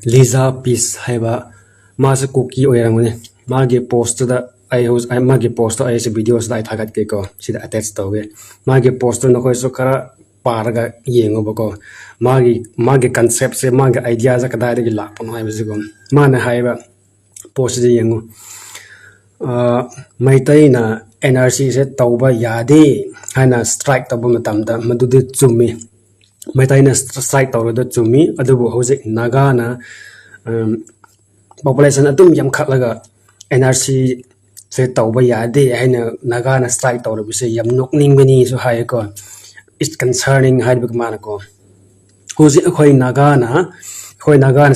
Lisa Peace haiba masa cookie oirangone magi post da I magi post ai se videos da thagat ke ko sida attach tawge magi post no ko so kara parga yengo bako magi concept se magi idea za kada de la pon hai bisigo mana haiba post de yengo maitai na NRC se tawba yade hana strike tabu matam da madu de chumi maitai na strike tawro da chumi adubu hojik naga na population atum yam khatlaga NRC se tawba yade haina naga na strike tawro bise yam nokning bani so hai ko it's concerning hai bik man ko hoji khoi naga na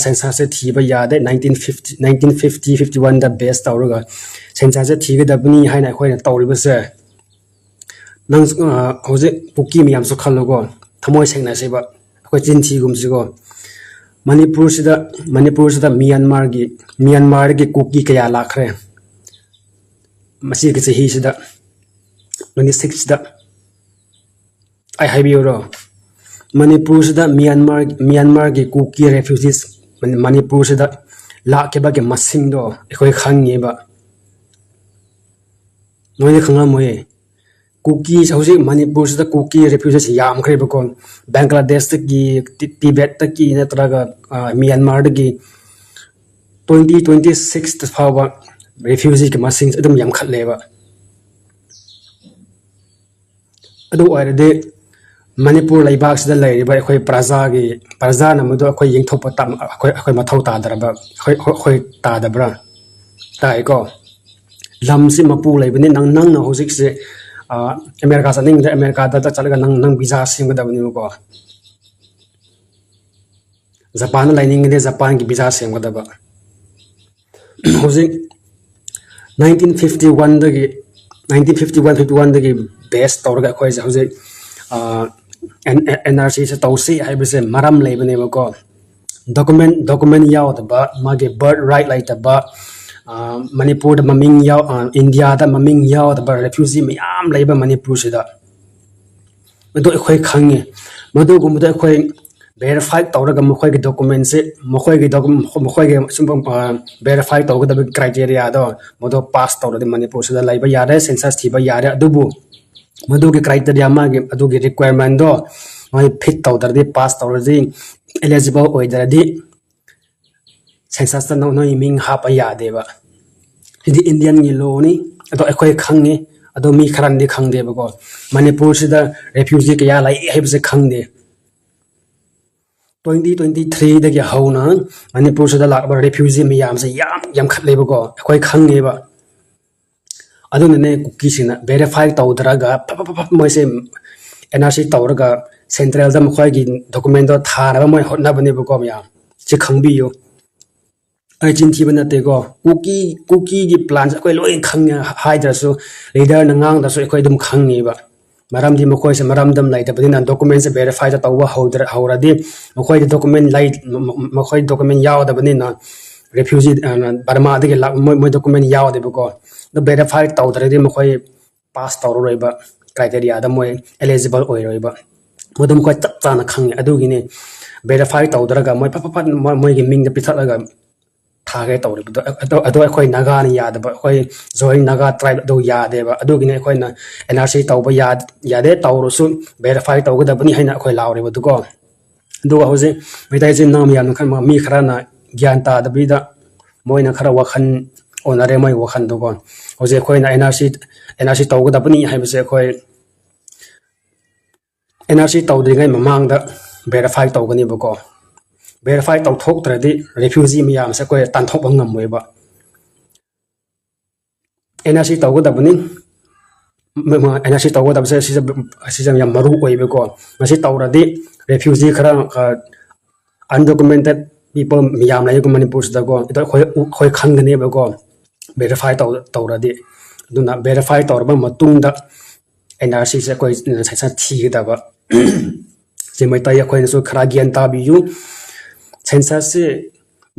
census se thiba yade 1950 51 da best tawroga census se thiga da bani haina khoi na tawri bise nang hoji puki miyam so khallogo thamoi sengna seba khoi chin thi gum sigo Manipur sida Myanmar gi cookie kaya lakhre masi ke hi sida 26 da ai haibiro Manipur sida Myanmar gi cookie refugees Manipur sida la ke ba ke masing do ekoi khangi ba noi khanga moye cookie hausi Manipur sida cookie refugees yam khre ba kon Bangladesh ki Tibet ki natraga Myanmar ki 2026 fawa refugee ki masing adum yam khatleba adu airade Manipur laibak sida lairiba ekhoi praja na mudo ekhoi yengthopa tam ekhoi mathau ta daraba ekhoi ta dabra tai ko lamsi mapu laibani nang na hosik se America saning da America da chalaga nang visa sim da bani ko Japan lining de Japan ki visa sim da ba hosik 1951 da gi 1951 da gi best tawra khoi hosik NRC se tawsi hai bise maram leibane ko document yaw da ba mage birth right like da ba Manipur da maming yaw India da maming yaw da ba refugee miyam leiba Manipur sida madu ekhoi khange madu gum da ekhoi verify tawraga mokhoi gi document se mokhoi gi sumbam verify tawga da criteria do madu pass tawra de Manipur sida leiba yare census thiba yare adubu madu gi criteria ma gi adu gi requirement do mai fit tawdar de pass tawra de eligible oidar di census ta no ming ha pa ya deba hidi Indian gi law ni ado ekhoi khange ado mi kharan de khangde ba ko Manipur sida refugee ka ya lai hebse khangde 2023 da gi hauna Manipur sida lakba refugee mi yam se yam khatle ba ko ekhoi khange ba ado ne cookie sina verify tawdraga moi se NRC tawraga central da mokhoi gi document do thara moi hotna bani ba ko ya che khangbi yo ai chin thi bana te ko cookie gi plans koi loi khang haidra so leader na ngang da so koi dum khang ni ba maram di mokoi se maram dam lai da badin document se verify da tawa hawra di mokoi document lai mokoi document yaw da badin refugee Burma de la moi document yaw de ko the verify tawdra di mokoi pass tawro roi ba criteria da moi eligible oi roi ba modum ko chap chana khang adu gi ne verify tawdra ga moi pa moi gi ming da pitha ga thage tawri ado ekhoi naga ni yad ba ekhoi join naga tribe do yade ba ado gine ekhoi na NRC tawba yade tawru su verify tawga da bani haina ekhoi lawri ba duko do hoje metai jin nam yan khan mi khara na gyan ta da bida moina khara wakhan onare moi wakhan duko hoje ekhoi na NRC tawga da bani hai ba se ekhoi NRC tawdri ngai mamang da verify tawga ni ba ko verify tau thok tradi refugee miyam se koi tan thok ngam moi ba NRC tau da bani NRC tau da se si yam maru oi be ko masi tau radi refugee khara undocumented people miyam lai ko Manipur da ko ito khoi khang ne be ko verify tau radi duna verify tau ba matung da NRC se koi sa thi da ba je mai tai khoi so khara gyan ta bi yu census se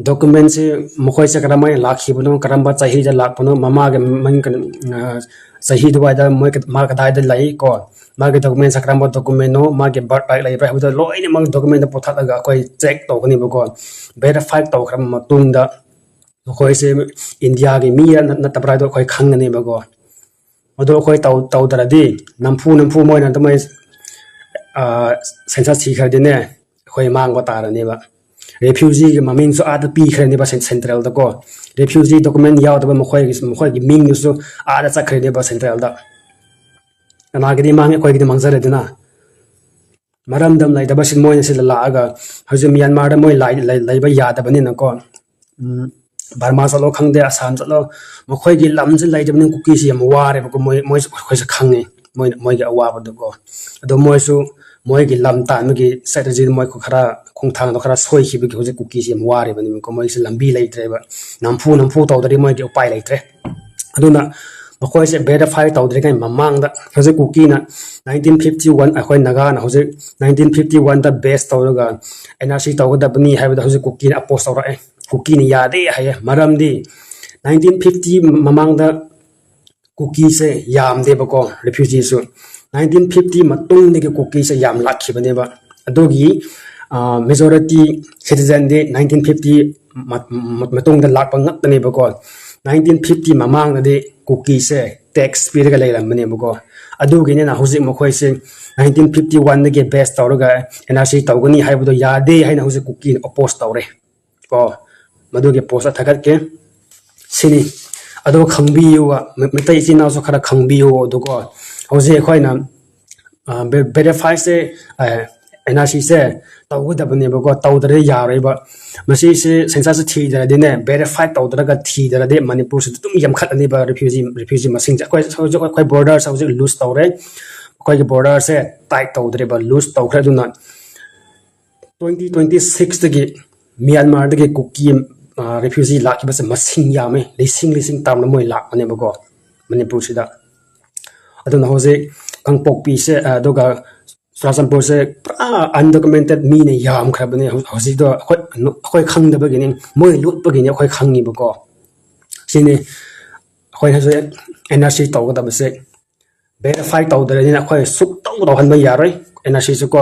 document se mokoi se karamai lakhi bono karamba chahi ja lak bono mama ge man kan chahi duwa da moi ma ka dai da lai ko ma ge document sa karamba document no ma ge birth right lai ba bu loi ne mang document da pothat ga koi check to kani bo ko verify to kram ma tung da koi se India ge mi na tabra do koi khang ne ba ko odo koi tau dara di nampu moi na ta mai census thi khar de ne koi mang ko ta ra ne ba refugee ke maming so ada pi khre ne ba central da ko refugee document yaw da ba mokhoi gi ming so ada cha khre ne ba central da ana gi di mang koi gi mang zare dina maram dam lai da ba sin moi ne se la aga hoje Myanmar da moi lai ba ya da ba ni na ko Burma sa lo khang de Assam sa lo mokhoi gi lam se lai da ba ni cookie si am wa re ba ko moi khoi sa khang ne moi gi awa ba da ko do moi su moi gi lam ta mi gi strategy moi ko khara khong thang do khara soi khi bi hoje cookie si am wa re ba ni ko moi se lambi lai tre ba nampu to da ri moi gi upai lai tre aduna mokhoi se verify to dre kai mamang da hoje cookie na 1951 akhoi naga na hoje 1951 da base to ga NRC to ga da bani ha ba hoje cookie na post to ra cookie ni ya de ha maram di 1950 mamang da cookie se yam de ba ko refugee su 1950 matung de cookie se yam lakhi bane ba adogi majority citizen de 1950 matung da lak pang ngak ne ba ko 1950 mamang de cookie se tax pir ga lai ram bane ba ko adogi ne na hoje mokhoi se 1951 de best to ga NRC to gani hai bu do ya de hai na hoje cookie oppose to re ko madugi post thagat ke sini ado khangbi wa metai china so khara khangbi o do ko hoje khoi na verify se NRC se tawgu da bane ba ko tawdare ya re ba masi se sensa se thi da de ne verify tawdara ga thi da de Manipur se tum yam khat ani ba refugee masing ja khoi border sa hoje lose tawre khoi ge border se tight tawdare ba lose taw khra du na 2026 de Myanmar de cookie refugee laki ba se masing ya me lising tam na moi lak ane ba ko Manipur sida aduna hoje kangpok pi se doga Surasanpur se undocumented mi ne yam khra bane hoje do khoi khang da ba gini moi lut ba gini khoi khang ni ba ko sini khoi ha se NRC to ga ba se verify to da ni na khoi suk to han ba ya roi NRC se ko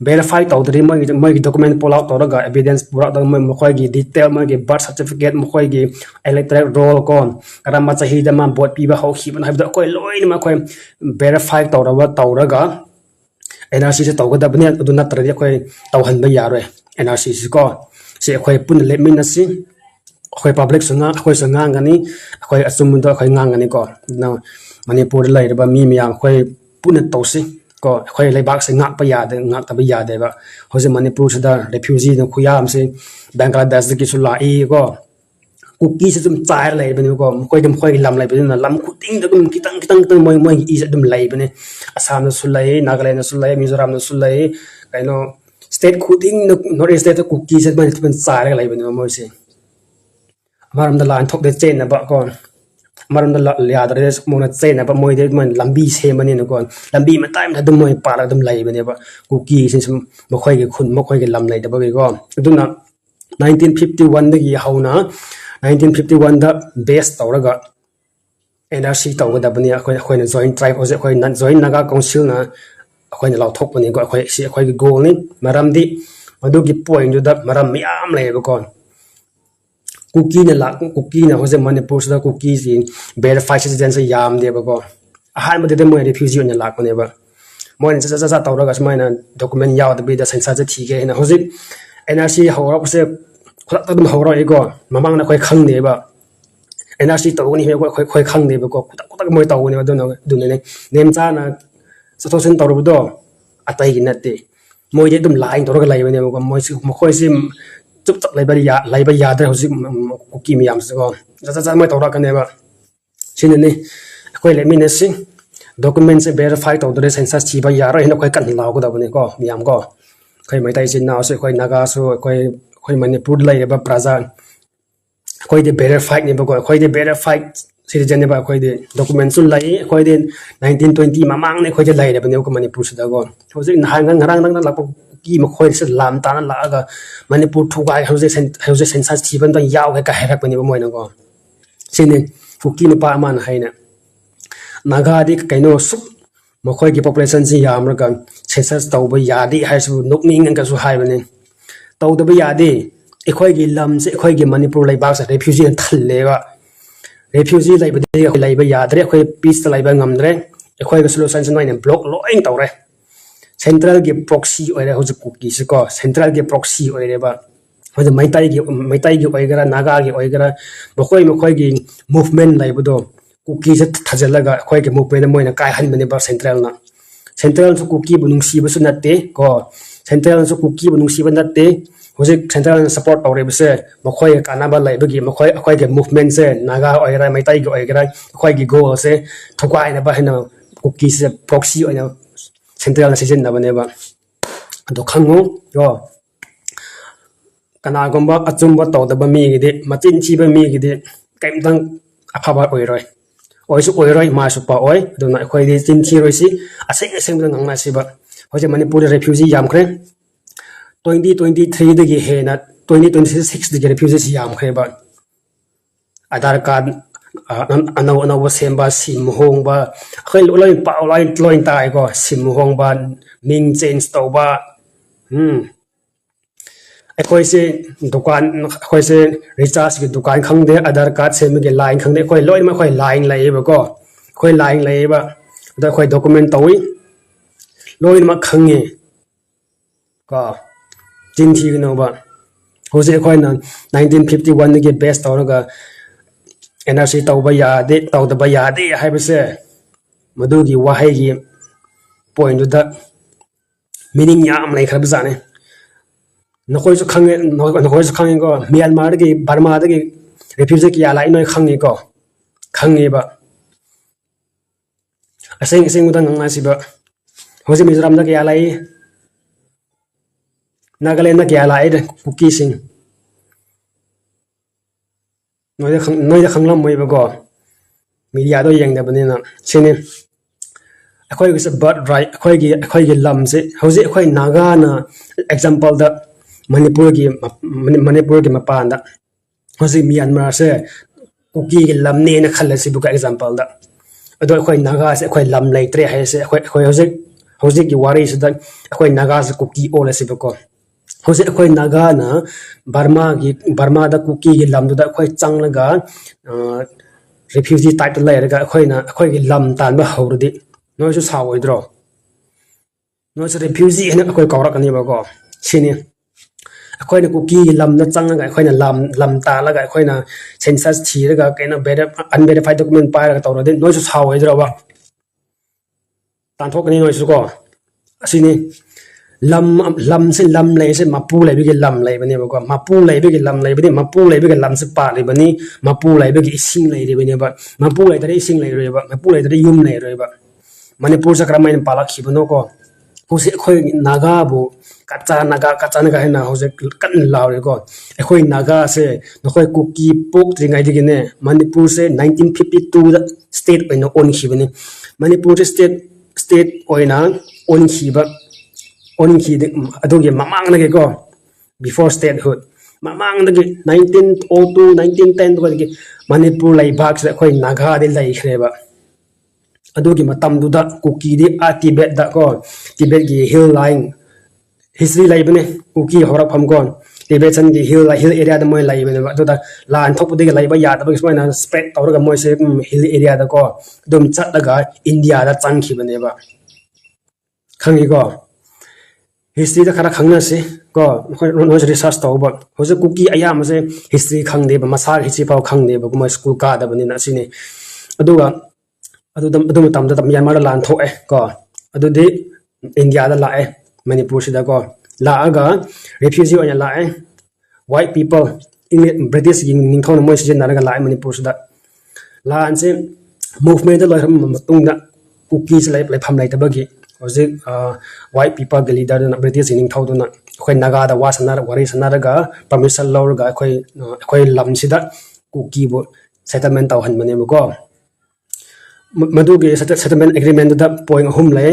verify to da moi document pull out to ga evidence pura da moi khoi gi detail moi gi birth certificate moi khoi gi electoral roll ko karama chahi da ma vote pi ba ho khi ban ha da khoi loi ni ma khoi verify to ra ga NRC se to ga da bani adu na tra di khoi to han ba ya roi NRC se ko se khoi pun le min na si khoi public sunga khoi sunga ngani khoi asum do khoi ngang ngani ko na Manipur lai ba mi miyam khoi pun to si ko khoi lai bak se ngak pa ya de ngak ta ba ya de ba hoje Manipur se da refugee no khuyam se Bangladesh ki su la e ko cookie se tum chai lai bani ko khoi dum khoi lam lai bani na lam kuting da kum kitang moi i se dum lai bani Assam no su lai Nagaland no su lai Mizoram no su lai kaino state kuting no north state cookie se bani tum chai lai bani moi se amaram da lan thok de chen na ba ko maram da ya da res mo na chen na ba moi de man lambi se mani no ko lambi ma time da dum moi pa la dum lai bani ba cookie sin mo khoi ge khun mo khoi ge lam lai da ba ge ko aduna 1951 da gi hauna 1951 da base tawraga NRC tawga da bani akhoi na joint tribe ose akhoi na joint naga council na akhoi na law thok bani ko akhoi si akhoi gi goal ni maram di madu gi point da maram miam le ba kon cookie na hoje Manipur da cookie si verify citizen se yam de ba ko ahan ma de mo refugee on la ko ne ba mo ni sa tawraga smai na document yaw da bi da sensa je thi ge na hoje NRC hawra ko se khot ta dum hawra e ko mamang na khoi khang ne ba NRC to ni he khoi khang ne ba ko kuta moi taw ni do ne nem cha na sa to sen taw ro do atai gi natte moi de dum line to ro ga lai ba ne ko moi khoi sim chup chak lai ba ya da hoji cookie mi yam se ko sa moi taw ra ka ne ba sin ne khoi le mi ne si document se verify to de census chi ba ya ra hin khoi kan law ko da ba ne ko mi yam ko khoi mai tai sin na se khoi naga so khoi Manipur lai ba praja khoi de verified ne ba ko khoi de verified citizen ne ba khoi de document sun lai khoi de 1920 mamang ne khoi de lai ba ne ko Manipur sa da go hoje na hang ngarang nang la kuki makhoi se lam tana laaga manipur thugai hause census thiban da yaw ka harak pani moina go sine kuki no pa man haina naga di kaino su makhoi gi population si yam ra census tawba yadi haisu nokning ang ka su haibane tawdaba yadi ekhoi gi lam se ekhoi gi manipur lai ba sa refugee thalle ga refugee lai bade lai ba yadre ekhoi peace lai ba ngamdre ekhoi ga solution se noina block loing tawre central ge proxy oire hoje kuki se ko central ge proxy oire ba hoje maitai ge oigara naga ge oigara mokhoi gi movement lai bado kuki se thajalaga khoi ge movement moina kai han mane ba central su kuki bunung si ba su natte ko central su kuki bunung si ba natte hoje central support aure bse mokhoi kana ba lai bagi mokhoi khoi ge movement se naga oigara maitai ge oigara khoi ge goal se thokai na ba hena kuki se proxy oina central na season na bane ba do khango yo kana gomba achumba tawdaba mi gide machin chi ba mi gide kaimtang afaba oiroi oisu oiroi ma su pa oi do na khoi de chin chi roi si aseng da ngna si ba hoje manipur refugee yam khre 2023 dagi he na 2026 dagi refugee yam khre ba aadhar card anau semba sim hong ba khoi loi pa loi tai ko sim hong ba ming change to ba khoi se dukan khoi se recharge ki dukan khang de aadhar card sem ge line khang de khoi loi ma khoi line lai ba ko khoi line lai ba da khoi document toi loi ma khang nge ko jin thi no ba hoje khoi na 1951 ge best tawra NRC tawba yade tawdaba yade haibase madugi wahai gi point da meaning yam lai khab zane nakoi su khange ko Myanmar gi Burma da gi refugee ki ala inoi khange ko khange ba aseng udan nganga si ba hoje Mizoram da gi ala Nagaland da gi ala kuki sing noi da khanglam moi ba go media do yang da banina sine akhoi gi bird right akhoi gi lam se hoje akhoi naga na example da manipur gi mapan da hoje Myanmar se kuki gi lam ne na khalla si buka example da ado akhoi naga se akhoi lam lai tre hai se akhoi hoje gi wari se da akhoi naga se kuki ola si buko hoje akhoi naga na Burma da kuki gi lam da akhoi changlaga refugee type lai ga akhoi gi lam tan ba hawrdi noi su sawoidro noi su refugee ne akhoi kawra kani ba ko sini akhoi na kuki gi lam na changlaga akhoi na lam ta laga akhoi na census thi laga kaina unverified document pa laga tawra de noi su sawoidro ba tan thok ni noi su ko asini lam se lam lai se mapu lai bi lam lai bani ba ko mapu lai bi lam lai bani mapu lai bi lam se pa lai bani mapu lai bi ising lai re bani ba mapu lai da ising lai re ba mapu lai da yum lai re ba manipur sa kramain palak khibano ko hoje khoi naga bu kacha naga hena hoje kan law re ko khoi naga se khoi kuki pok tringai digine manipur se 1952 da state oina on khibani manipur state oina on khiba oning khi de adoge mamang na ge ko before statehood mamang na ge 1902 1910 ko ge manipur lai bhag se khoi naga de lai khreba adoge matam du da kuki de Tibet da ko Tibet gi hill line history lai bane kuki hora pham kon Tibetan gi hill area da moi lai bane ba da lan thop de lai ba ya da ba smaina spread tawra ga moi se hill area da ko dum chat daga India da chang khi bane ba khangi ko history da khara khangna se ko no research to ba hoje kuki ayam se history khang de ba masa history pau khang de ba kuma school ka da bani na sine aduga adu tam da Myanmar lan tho ko adu de India da la Manipur sida ko la aga refugee onya la white people in British ning thon mo se na ga la Manipur sida la an se movement da la tung da kuki se lai pham lai ta ba gi hoje white people the leader na British ning thau na khoi naga da wasana wari sana ga permission law ga khoi lam sida kuki bo settlement taw han mane ko madu ge settlement agreement da point hum lai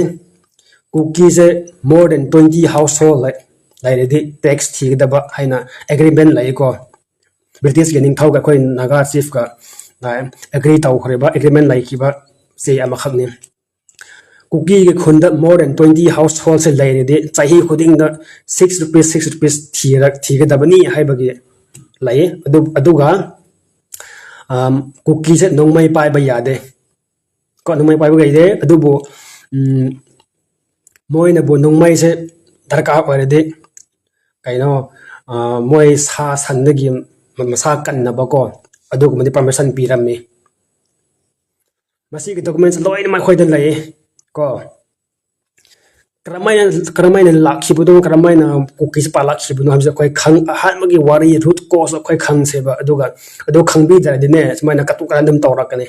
cookie se more than 20 household like the tax thigdaba haina agreement lai ko British gening thau ga khoi naga chief ka agree tau khoreba agreement lai ki ba se ama khakni cookie ge khunda more than 20 household se lai de chahi khuding da 6 rupees thigdaba ni haibagi lai aduga cookie se nongmai pai ba yade ko nongmai pai ba gaide adubo moina bu nongmai se darka oirede kaino moi sa sandagi masa kannaba ko adugumadi permission pirami masi gi documents loina mai khoidan lai ko karamaina lakhibudu karamaina cookies pa lakhibudu hamse khoi khang hanmagi wari root cause khoi khang seba aduga adu khangbi dine smaina katu karandam tawrakane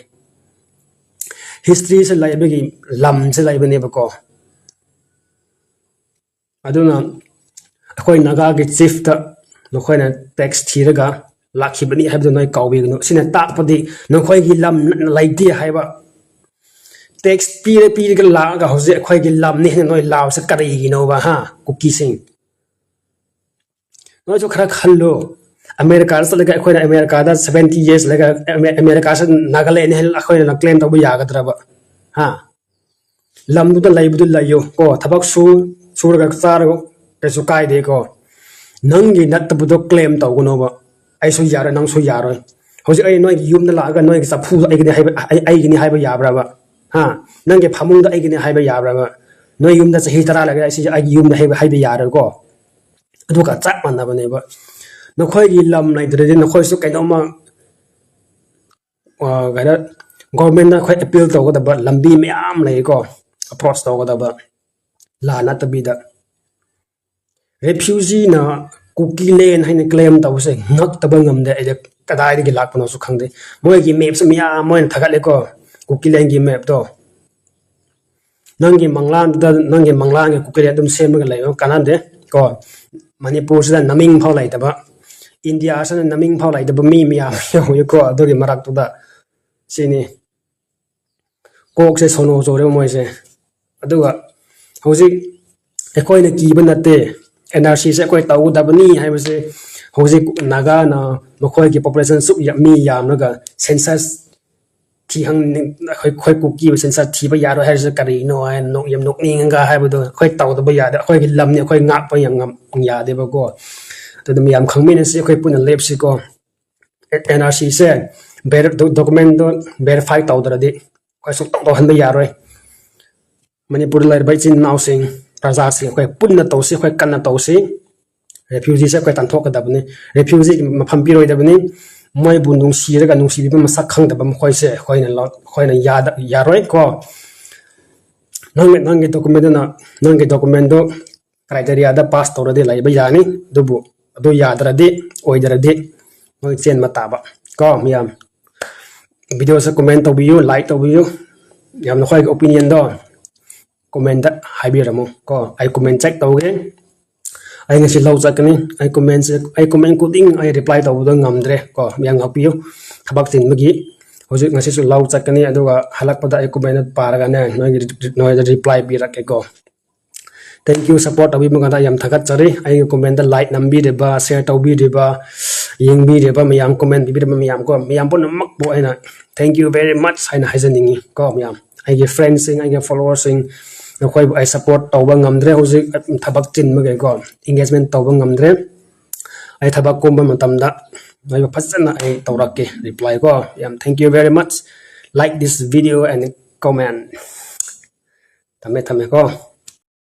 history se lai bagi lam se lai bane bako aduna akhoi naga gi chief ta nokhoi tax thiraga lakhibani habdu noi kawbi no sina takpadi nokhoi gi lam laiti haiba tax pire ga la ga hoje akhoi gi lam ni noi law se kari gi no ba ha cookie sing noi jo khara khallo america sa laga akhoi america da 70 years laga america sa nagaland hel akhoi na claim to bu ya ga draba ha lam du da laibu layo ko thabak surga tsaro kesu kai de ko nangi nat bu do claim to no ba ai so yara nang so yaro hoje ai noi yum da la ga noi sa phu ai gi ni hai ba ya bra ba ha nange phamung da ai gi ni hai ba ya bra ba noi yum da sahi tara la ga si ai yum da hai ba ya ro ko adu ka chak man na ba ne ba no khoi gi lam nai de no khoi su kai no ma ga da government na khoi appeal to ga da ba lambi me am lai ko approach to ga da ba la na ta bi da refugee na cookie lane haina claim taw se ngak taba ngamde ai kadai gi lak pano su khangde moi gi map se miya moi thagat le ko cookie lane gi map to nangi manglan ge cookie adum sem ga lai kanande ko manipur sa naming phau lai taba india sa naming phau lai taba mi miya yo ko adogi marak tu da sini kok se sono jore moi se aduga hoji ekoi na ki banate NRC se koi tau dabani haibase hoji naga na mokoi ki population su mi yam naga census thi hang khoi cookie census thi ba yaro haise kari no an no yam nok ning nga haibudo khoi tau da ba ya da khoi ki lam ni khoi ngak pa yang ngam ya de ba ko to dum yam khangmin se khoi pun lep si ko NRC se ber document do verify tau da de khoi su tau han ba yaroi manipur lai bai chin naw sing praja se khoi punna tawsi khoi kanna tawsi refugee se khoi tanthok da bani refugee mafam piroi da bani moi bu nung si ra ga nung si bi masak khang da bam khoi se khoi na ya roi ko nang ge document do criteria da pass to de lai ba yani dubu do ya dra de oi dra de moi chen mata ba ko miam video se comment to bi you like to bi you yam na khoi opinion do comment da haibiramo ko ai comment check tawge ai ngasi lau chakani ai comment ku ding ai reply taw do ngamdre ko miang apiu thabak tin magi hoje ngasi su lau chakani aduga halak pada ai comment paraga ne noi reply bi rakke ko thank you support abi mangada yam thagat chari ai comment da like nambi de ba share taw bi de ba yeng bi de ba miam comment bi de ba miam ko miam pon mak bo aina thank you very much aina haizaningi ko miam ai ge friends sing ai ge followers sing khoi ai support tawba ngamdre hoji thabak tin mage ko engagement tawba ngamdre ai thabak komba matamda ai phasana ai tawrakke reply ko yam thank you very much like this video and comment tame ko